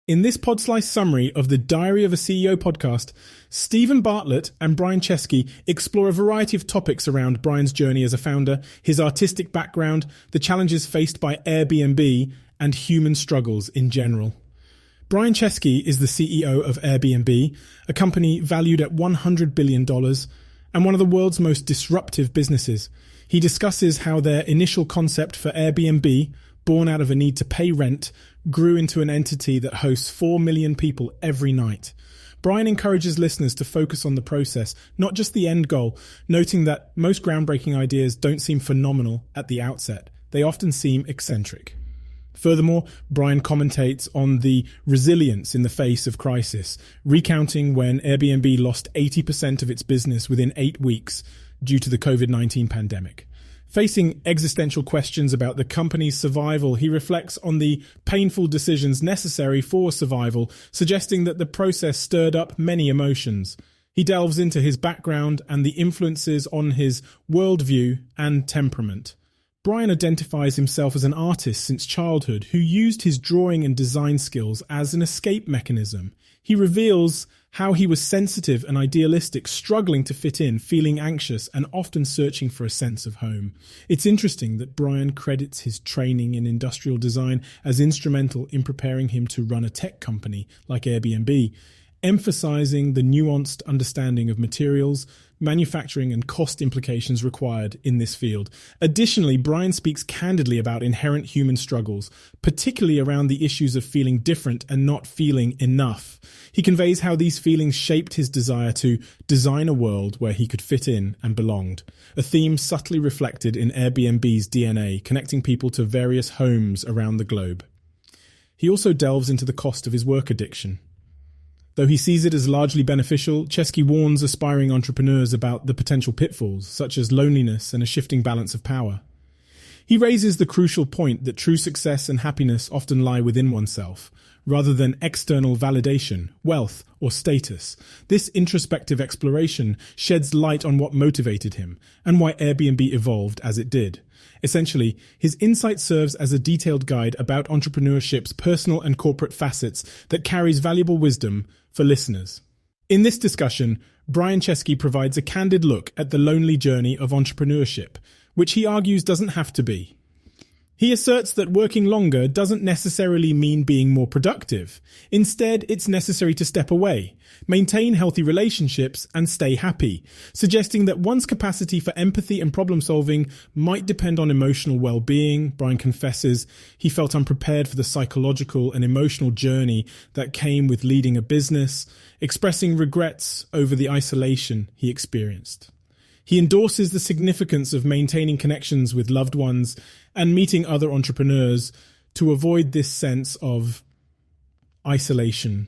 In this Podslice summary of the Diary of a CEO podcast, Stephen Bartlett and Brian Chesky explore a variety of topics around Brian's journey as a founder, his artistic background, the challenges faced by Airbnb, and human struggles in general. Brian Chesky is the CEO of Airbnb, a company valued at $100 billion and one of the world's most disruptive businesses. He discusses how their initial concept for Airbnb, born out of a need to pay rent, grew into an entity that hosts 4 million people every night. Brian encourages listeners to focus on the process, not just the end goal, noting that most groundbreaking ideas don't seem phenomenal at the outset. They often seem eccentric. Furthermore, Brian commentates on the resilience in the face of crisis, recounting when Airbnb lost 80% of its business within 8 weeks due to the COVID-19 pandemic. Facing existential questions about the company's survival, he reflects on the painful decisions necessary for survival, suggesting that the process stirred up many emotions. He delves into his background and the influences on his worldview and temperament. Brian identifies himself as an artist since childhood who used his drawing and design skills as an escape mechanism. He reveals how he was sensitive and idealistic, struggling to fit in, feeling anxious, and often searching for a sense of home. It's interesting that Brian credits his training in industrial design as instrumental in preparing him to run a tech company like Airbnb, emphasizing the nuanced understanding of materials, manufacturing, and cost implications required in this field. Additionally, Brian speaks candidly about inherent human struggles, particularly around the issues of feeling different and not feeling enough. He conveys how these feelings shaped his desire to design a world where he could fit in and belonged, a theme subtly reflected in Airbnb's DNA, connecting people to various homes around the globe. He also delves into the cost of his work addiction. Though he sees it as largely beneficial, Chesky warns aspiring entrepreneurs about the potential pitfalls, such as loneliness and a shifting balance of power. He raises the crucial point that true success and happiness often lie within oneself, rather than external validation, wealth, or status. This introspective exploration sheds light on what motivated him, and why Airbnb evolved as it did. Essentially, his insight serves as a detailed guide about entrepreneurship's personal and corporate facets that carries valuable wisdom for listeners. In this discussion, Brian Chesky provides a candid look at the lonely journey of entrepreneurship, which he argues doesn't have to be. He asserts that working longer doesn't necessarily mean being more productive. Instead, it's necessary to step away, maintain healthy relationships, and stay happy, suggesting that one's capacity for empathy and problem-solving might depend on emotional well-being. Brian confesses he felt unprepared for the psychological and emotional journey that came with leading a business, expressing regrets over the isolation he experienced. He endorses the significance of maintaining connections with loved ones and meeting other entrepreneurs to avoid this sense of isolation.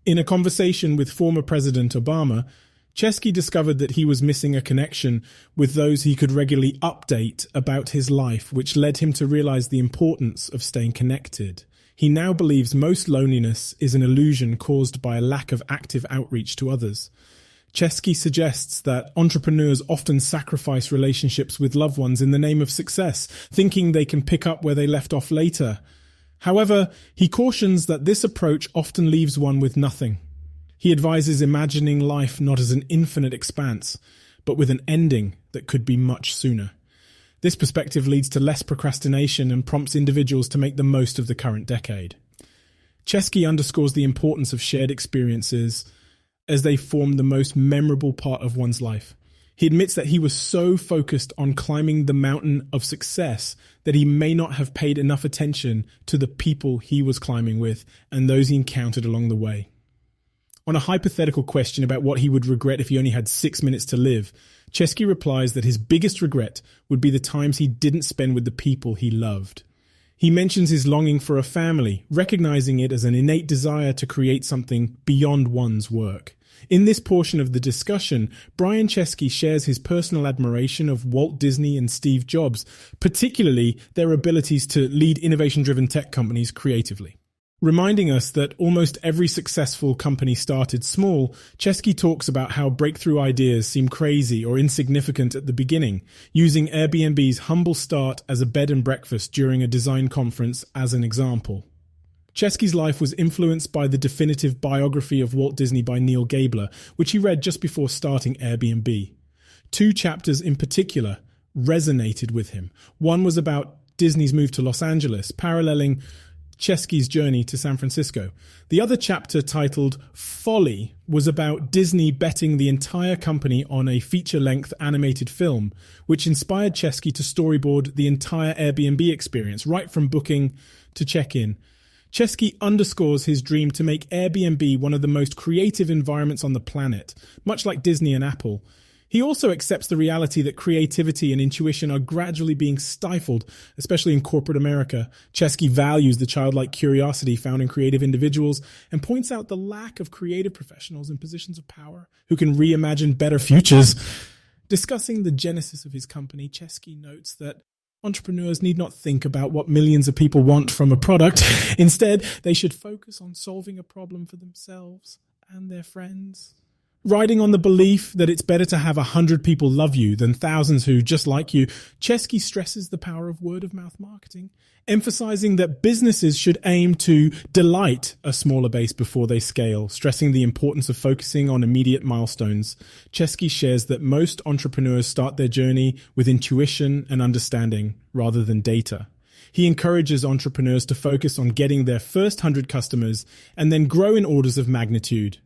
In a conversation with former President Obama, Chesky discovered that he was missing a connection with those he could regularly update about his life, which led him to realize the importance of staying connected. He now believes most loneliness is an illusion caused by a lack of active outreach to others. Chesky suggests that entrepreneurs often sacrifice relationships with loved ones in the name of success, thinking they can pick up where they left off later. However, he cautions that this approach often leaves one with nothing. He advises imagining life not as an infinite expanse, but with an ending that could be much sooner. This perspective leads to less procrastination and prompts individuals to make the most of the current decade. Chesky underscores the importance of shared experiences as they form the most memorable part of one's life. He admits that he was so focused on climbing the mountain of success that he may not have paid enough attention to the people he was climbing with and those he encountered along the way. On a hypothetical question about what he would regret if he only had 6 minutes to live, Chesky replies that his biggest regret would be the times he didn't spend with the people he loved. He mentions his longing for a family, recognizing it as an innate desire to create something beyond one's work. In this portion of the discussion, Brian Chesky shares his personal admiration of Walt Disney and Steve Jobs, particularly their abilities to lead innovation-driven tech companies creatively. Reminding us that almost every successful company started small, Chesky talks about how breakthrough ideas seem crazy or insignificant at the beginning, using Airbnb's humble start as a bed and breakfast during a design conference as an example. Chesky's life was influenced by the definitive biography of Walt Disney by Neil Gabler, which he read just before starting Airbnb. 2 chapters in particular resonated with him. One was about Disney's move to Los Angeles, paralleling Chesky's journey to San Francisco. The other chapter, titled Folly, was about Disney betting the entire company on a feature-length animated film, which inspired Chesky to storyboard the entire Airbnb experience, right from booking to check-in. Chesky underscores his dream to make Airbnb one of the most creative environments on the planet, much like Disney and Apple. He also accepts the reality that creativity and intuition are gradually being stifled, especially in corporate America. Chesky values the childlike curiosity found in creative individuals and points out the lack of creative professionals in positions of power who can reimagine better futures. Discussing the genesis of his company, Chesky notes that entrepreneurs need not think about what millions of people want from a product. Instead, they should focus on solving a problem for themselves and their friends. Riding on the belief that it's better to have 100 people love you than thousands who just like you, Chesky stresses the power of word-of-mouth marketing, emphasizing that businesses should aim to delight a smaller base before they scale, stressing the importance of focusing on immediate milestones. Chesky shares that most entrepreneurs start their journey with intuition and understanding rather than data. He encourages entrepreneurs to focus on getting their first 100 customers and then grow in orders of magnitude.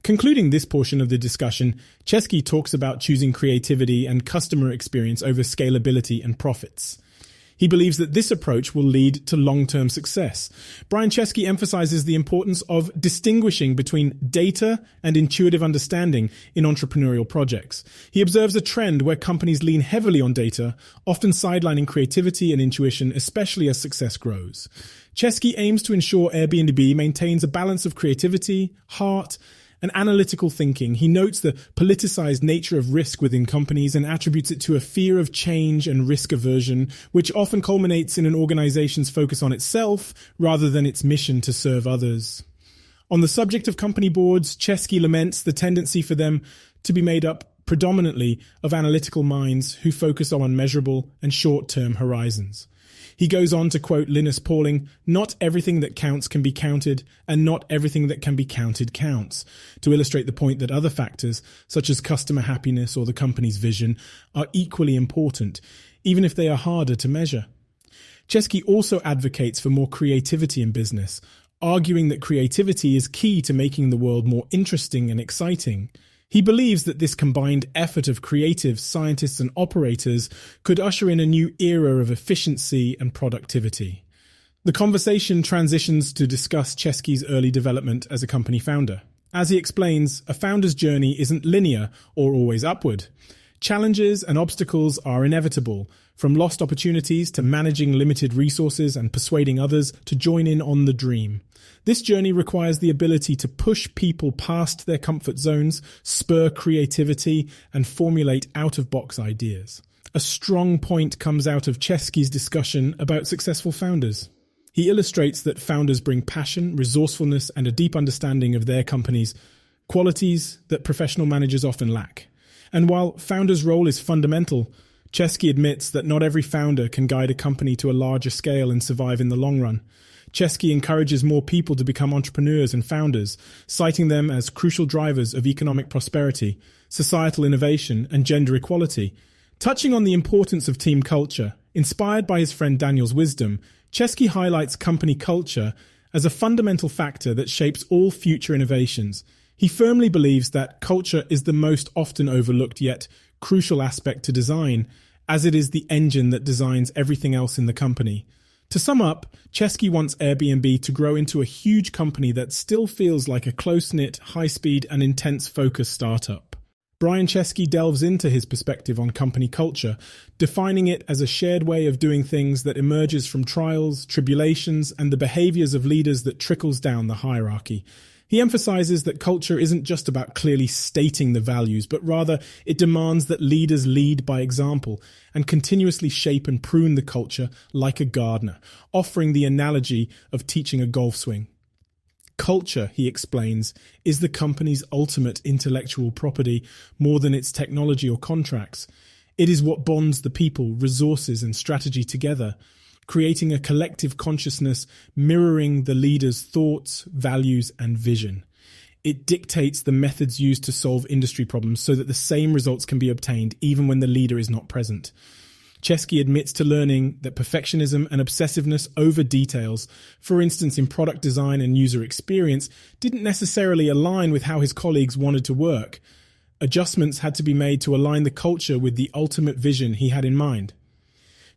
Concluding this portion of the discussion, Chesky talks about choosing creativity and customer experience over scalability and profits. He believes that this approach will lead to long-term success. Brian Chesky emphasizes the importance of distinguishing between data and intuitive understanding in entrepreneurial projects. He observes a trend where companies lean heavily on data, often sidelining creativity and intuition, especially as success grows. Chesky aims to ensure Airbnb maintains a balance of creativity, heart, and analytical thinking. He notes the politicized nature of risk within companies and attributes it to a fear of change and risk aversion, which often culminates in an organization's focus on itself rather than its mission to serve others. On the subject of company boards, Chesky laments the tendency for them to be made up predominantly of analytical minds who focus on measurable and short-term horizons. He goes on to quote Linus Pauling, "Not everything that counts can be counted, and not everything that can be counted counts," to illustrate the point that other factors, such as customer happiness or the company's vision, are equally important, even if they are harder to measure. Chesky also advocates for more creativity in business, arguing that creativity is key to making the world more interesting and exciting. He believes that this combined effort of creatives, scientists, and operators could usher in a new era of efficiency and productivity. The conversation transitions to discuss Chesky's early development as a company founder. As he explains, a founder's journey isn't linear or always upward. Challenges and obstacles are inevitable, from lost opportunities to managing limited resources and persuading others to join in on the dream. This journey requires the ability to push people past their comfort zones, spur creativity, and formulate out-of-box ideas. A strong point comes out of Chesky's discussion about successful founders. He illustrates that founders bring passion, resourcefulness, and a deep understanding of their companies, qualities that professional managers often lack. And while founders' role is fundamental, Chesky admits that not every founder can guide a company to a larger scale and survive in the long run. Chesky encourages more people to become entrepreneurs and founders, citing them as crucial drivers of economic prosperity, societal innovation, and gender equality. Touching on the importance of team culture, inspired by his friend Daniel's wisdom, Chesky highlights company culture as a fundamental factor that shapes all future innovations. He firmly believes that culture is the most often overlooked yet crucial aspect to design, as it is the engine that designs everything else in the company. To sum up, Chesky wants Airbnb to grow into a huge company that still feels like a close-knit, high-speed and intense focus startup. Brian Chesky delves into his perspective on company culture, defining it as a shared way of doing things that emerges from trials, tribulations, and the behaviors of leaders that trickles down the hierarchy. He emphasizes that culture isn't just about clearly stating the values, but rather it demands that leaders lead by example and continuously shape and prune the culture like a gardener, offering the analogy of teaching a golf swing. Culture, he explains, is the company's ultimate intellectual property more than its technology or contracts. It is what bonds the people, resources, and strategy together. creating a collective consciousness mirroring the leader's thoughts, values, and vision. It dictates the methods used to solve industry problems so that the same results can be obtained even when the leader is not present. Chesky admits to learning that perfectionism and obsessiveness over details, for instance in product design and user experience, didn't necessarily align with how his colleagues wanted to work. Adjustments had to be made to align the culture with the ultimate vision he had in mind.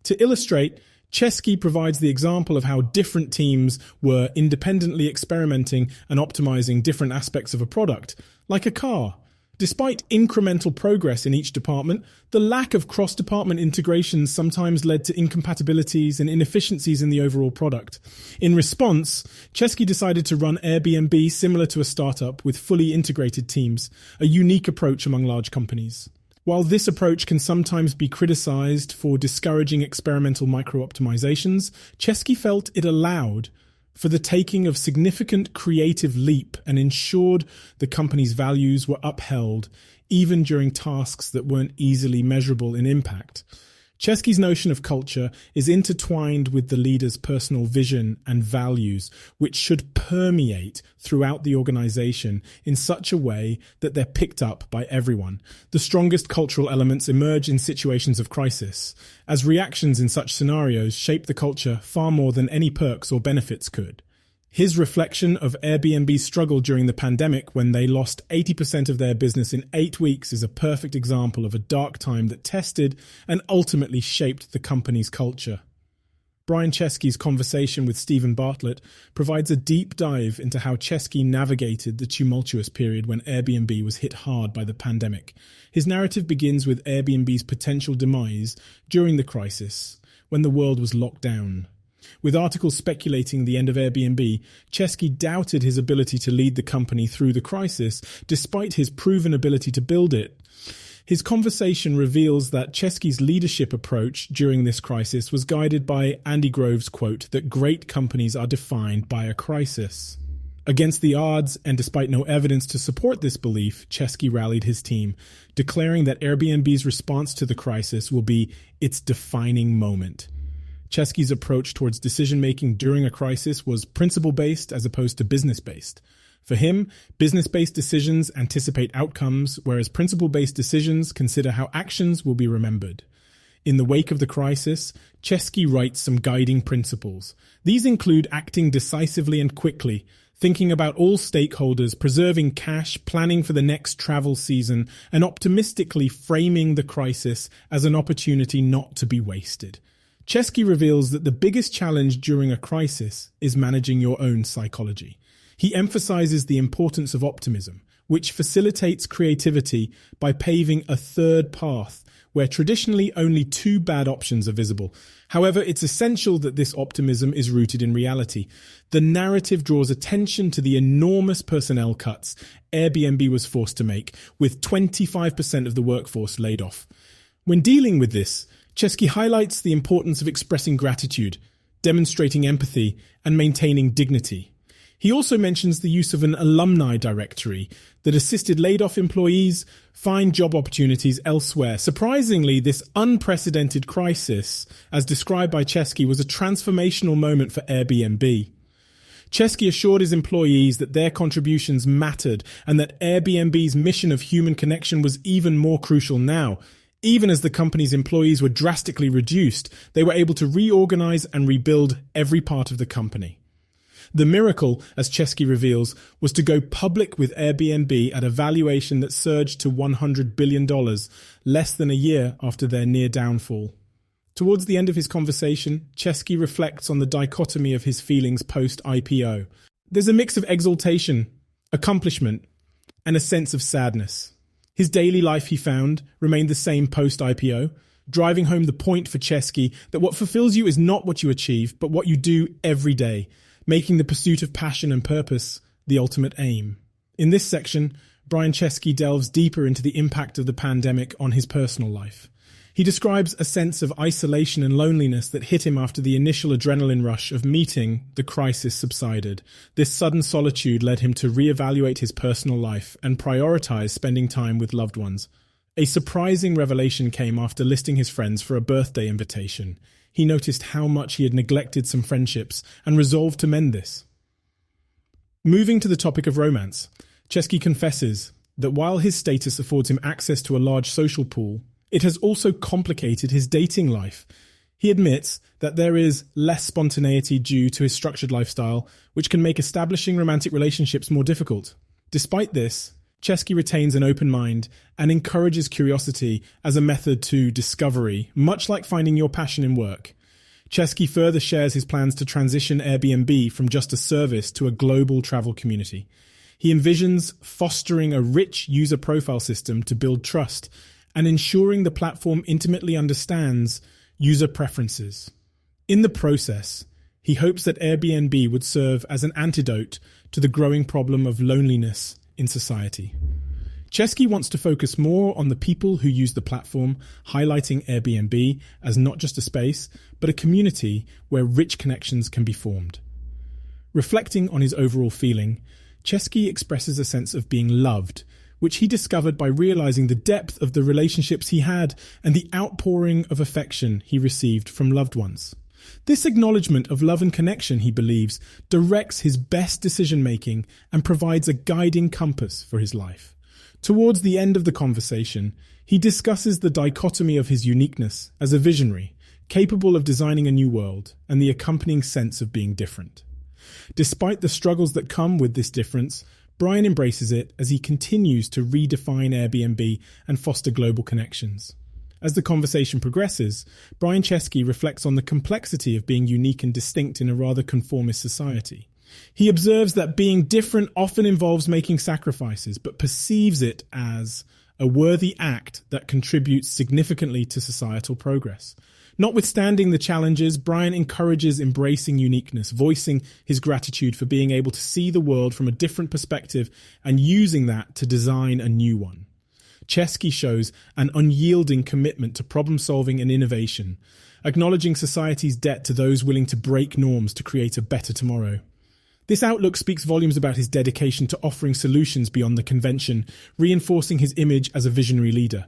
To illustrate, Chesky provides the example of how different teams were independently experimenting and optimizing different aspects of a product, like a car. Despite incremental progress in each department, the lack of cross-department integrations sometimes led to incompatibilities and inefficiencies in the overall product. In response, Chesky decided to run Airbnb similar to a startup with fully integrated teams, a unique approach among large companies. While this approach can sometimes be criticized for discouraging experimental micro-optimizations, Chesky felt it allowed for the taking of significant creative leap and ensured the company's values were upheld even during tasks that weren't easily measurable in impact. Chesky's notion of culture is intertwined with the leader's personal vision and values, which should permeate throughout the organization in such a way that they're picked up by everyone. The strongest cultural elements emerge in situations of crisis, as reactions in such scenarios shape the culture far more than any perks or benefits could. His reflection of Airbnb's struggle during the pandemic when they lost 80% of their business in 8 weeks is a perfect example of a dark time that tested and ultimately shaped the company's culture. Brian Chesky's conversation with Stephen Bartlett provides a deep dive into how Chesky navigated the tumultuous period when Airbnb was hit hard by the pandemic. His narrative begins with Airbnb's potential demise during the crisis, when the world was locked down. With articles speculating the end of Airbnb, Chesky doubted his ability to lead the company through the crisis, despite his proven ability to build it. His conversation reveals that Chesky's leadership approach during this crisis was guided by Andy Grove's quote that great companies are defined by a crisis. Against the odds, and despite no evidence to support this belief, Chesky rallied his team, declaring that Airbnb's response to the crisis will be its defining moment. Chesky's approach towards decision-making during a crisis was principle-based as opposed to business-based. For him, business-based decisions anticipate outcomes, whereas principle-based decisions consider how actions will be remembered. In the wake of the crisis, Chesky writes some guiding principles. These include acting decisively and quickly, thinking about all stakeholders, preserving cash, planning for the next travel season, and optimistically framing the crisis as an opportunity not to be wasted. Chesky reveals that the biggest challenge during a crisis is managing your own psychology. He emphasizes the importance of optimism, which facilitates creativity by paving a third path where traditionally only 2 bad options are visible. However, it's essential that this optimism is rooted in reality. The narrative draws attention to the enormous personnel cuts Airbnb was forced to make, with 25% of the workforce laid off. When dealing with this, Chesky highlights the importance of expressing gratitude, demonstrating empathy, and maintaining dignity. He also mentions the use of an alumni directory that assisted laid-off employees find job opportunities elsewhere. Surprisingly, this unprecedented crisis, as described by Chesky, was a transformational moment for Airbnb. Chesky assured his employees that their contributions mattered and that Airbnb's mission of human connection was even more crucial now. Even as the company's employees were drastically reduced, they were able to reorganize and rebuild every part of the company. The miracle, as Chesky reveals, was to go public with Airbnb at a valuation that surged to $100 billion, less than a year after their near downfall. Towards the end of his conversation, Chesky reflects on the dichotomy of his feelings post-IPO. There's a mix of exaltation, accomplishment, and a sense of sadness. His daily life, he found, remained the same post-IPO, driving home the point for Chesky that what fulfills you is not what you achieve, but what you do every day, making the pursuit of passion and purpose the ultimate aim. In this section, Brian Chesky delves deeper into the impact of the pandemic on his personal life. He describes a sense of isolation and loneliness that hit him after the initial adrenaline rush of meeting the crisis subsided. This sudden solitude led him to reevaluate his personal life and prioritize spending time with loved ones. A surprising revelation came after listing his friends for a birthday invitation. he noticed how much he had neglected some friendships and resolved to mend this. Moving to the topic of romance, Chesky confesses that while his status affords him access to a large social pool, it has also complicated his dating life. He admits that there is less spontaneity due to his structured lifestyle, which can make establishing romantic relationships more difficult. Despite this, Chesky retains an open mind and encourages curiosity as a method to discovery, much like finding your passion in work. Chesky further shares his plans to transition Airbnb from just a service to a global travel community. He envisions fostering a rich user profile system to build trust and ensuring the platform intimately understands user preferences. In the process, he hopes that Airbnb would serve as an antidote to the growing problem of loneliness in society. Chesky wants to focus more on the people who use the platform, highlighting Airbnb as not just a space, but a community where rich connections can be formed. Reflecting on his overall feeling, Chesky expresses a sense of being loved, which he discovered by realizing the depth of the relationships he had and the outpouring of affection he received from loved ones. This acknowledgement of love and connection, he believes, directs his best decision-making and provides a guiding compass for his life. Towards the end of the conversation, he discusses the dichotomy of his uniqueness as a visionary, capable of designing a new world, and the accompanying sense of being different. Despite the struggles that come with this difference, Brian embraces it as he continues to redefine Airbnb and foster global connections. As the conversation progresses, Brian Chesky reflects on the complexity of being unique and distinct in a rather conformist society. He observes that being different often involves making sacrifices, but perceives it as a worthy act that contributes significantly to societal progress. Notwithstanding the challenges, Brian encourages embracing uniqueness, voicing his gratitude for being able to see the world from a different perspective and using that to design a new one. Chesky shows an unyielding commitment to problem-solving and innovation, acknowledging society's debt to those willing to break norms to create a better tomorrow. This outlook speaks volumes about his dedication to offering solutions beyond the convention, reinforcing his image as a visionary leader.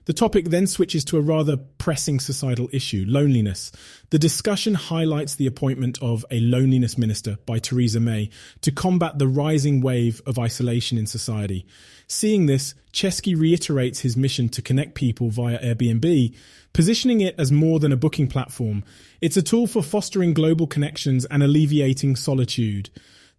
The topic then switches to a rather pressing societal issue, loneliness. The discussion highlights the appointment of a loneliness minister by Theresa May to combat the rising wave of isolation in society. Seeing this, Chesky reiterates his mission to connect people via Airbnb, positioning it as more than a booking platform. It's a tool for fostering global connections and alleviating solitude.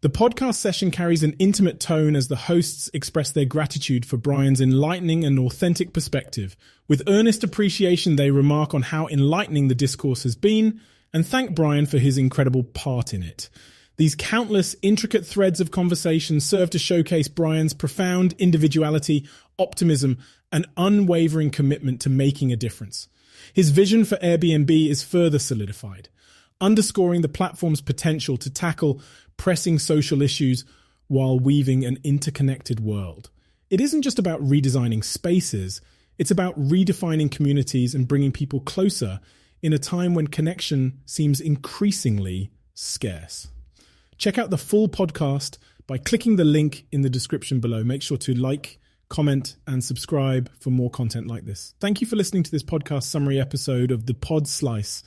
The podcast session carries an intimate tone as the hosts express their gratitude for Brian's enlightening and authentic perspective. With earnest appreciation, they remark on how enlightening the discourse has been and thank Brian for his incredible part in it. These countless intricate threads of conversation serve to showcase Brian's profound individuality, optimism, and unwavering commitment to making a difference. His vision for Airbnb is further solidified, underscoring the platform's potential to tackle pressing social issues while weaving an interconnected world. It isn't just about redesigning spaces, it's about redefining communities and bringing people closer in a time when connection seems increasingly scarce. Check out the full podcast by clicking the link in the description below. Make sure to like, comment, and subscribe for more content like this. Thank you for listening to this podcast summary episode of The Pod Slice.